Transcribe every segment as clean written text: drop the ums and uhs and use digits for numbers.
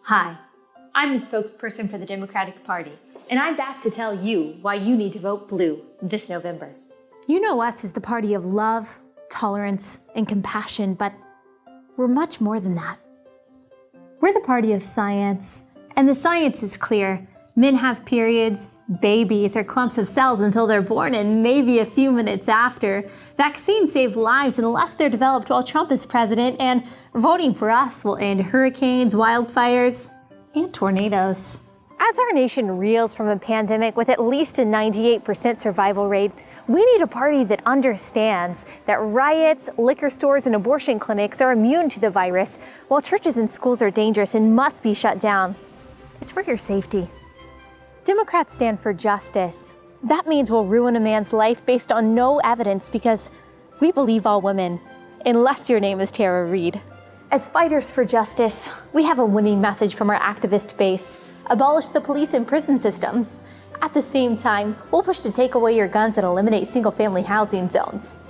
Hi, I'm the spokesperson for the Democratic Party, and I'm back to tell you why you need to vote blue this November. You know us as the party of love, tolerance, and compassion, but we're much more than that. We're the party of science, and the science is clear. Men have periods, babies are clumps of cells until they're born, and maybe a few minutes after. Vaccines save lives unless they're developed while Trump is president, and voting for us will end hurricanes, wildfires, and tornadoes. As our nation reels from a pandemic with at least a 98% survival rate, we need a party that understands that riots, liquor stores, and abortion clinics are immune to the virus, while churches and schools are dangerous and must be shut down. It's for your safety. Democrats stand for justice. That means we'll ruin a man's life based on no evidence because we believe all women, unless your name is Tara Reade. As fighters for justice, we have a winning message from our activist base: abolish the police and prison systems. At the same time, we'll push to take away your guns and eliminate single-family housing zones.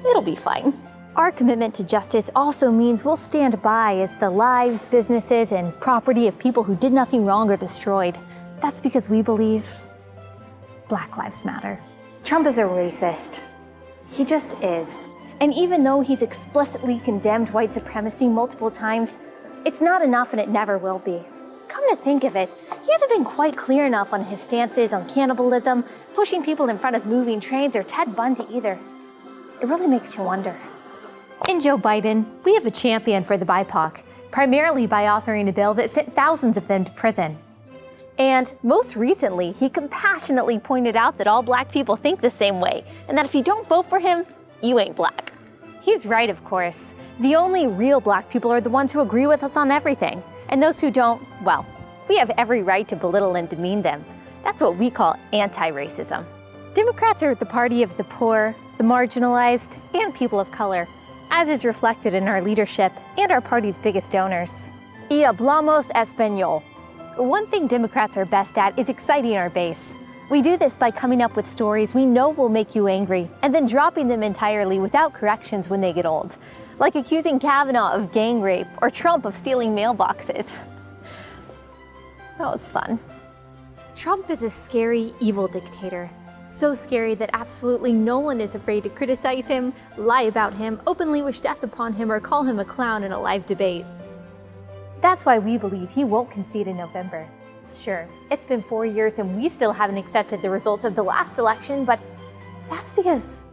It'll be fine. Our commitment to justice also means we'll stand by as the lives, businesses, and property of people who did nothing wrong are destroyed. That's because we believe Black Lives Matter. Trump is a racist. He just is. And even though he's explicitly condemned white supremacy multiple times, it's not enough and it never will be. Come to think of it, he hasn't been quite clear enough on his stances on cannibalism, pushing people in front of moving trains, or Ted Bundy either. It really makes you wonder. In Joe Biden, we have a champion for the BIPOC, primarily by authoring a bill that sent thousands of them to prison. And most recently, he compassionately pointed out that all Black people think the same way, and that if you don't vote for him, you ain't Black. He's right, of course. The only real Black people are the ones who agree with us on everything. And those who don't, well, we have every right to belittle and demean them. That's what we call anti-racism. Democrats are the party of the poor, the marginalized, and people of color, as is reflected in our leadership and our party's biggest donors. Y hablamos español. One thing Democrats are best at is exciting our base. We do this by coming up with stories we know will make you angry, and then dropping them entirely without corrections when they get old. Like accusing Kavanaugh of gang rape or Trump of stealing mailboxes. That was fun. Trump is a scary, evil dictator. So scary that absolutely no one is afraid to criticize him, lie about him, openly wish death upon him, or call him a clown in a live debate. That's why we believe he won't concede in November. Sure, it's been 4 years and we still haven't accepted the results of the last election, but that's because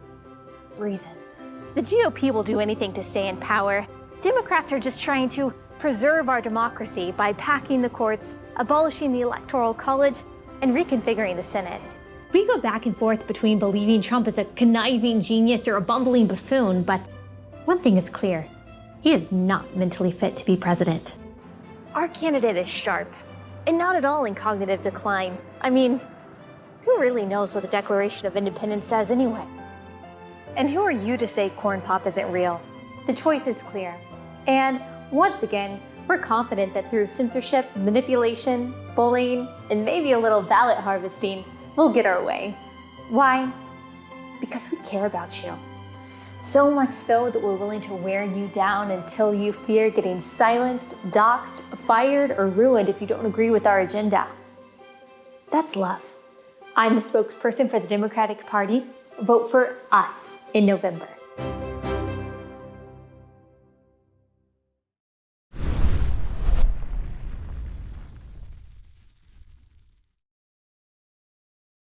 reasons. The GOP will do anything to stay in power. Democrats are just trying to preserve our democracy by packing the courts, abolishing the Electoral College, and reconfiguring the Senate. We go back and forth between believing Trump is a conniving genius or a bumbling buffoon, but one thing is clear: he is not mentally fit to be president. Our candidate is sharp, and not at all in cognitive decline. I mean, who really knows what the Declaration of Independence says anyway? And who are you to say Corn Pop isn't real? The choice is clear. And once again, we're confident that through censorship, manipulation, bullying, and maybe a little ballot harvesting, we'll get our way. Why? Because we care about you. So much so that we're willing to wear you down until you fear getting silenced, doxxed, fired, or ruined if you don't agree with our agenda. That's love. I'm the spokesperson for the Democratic Party. Vote for us in November.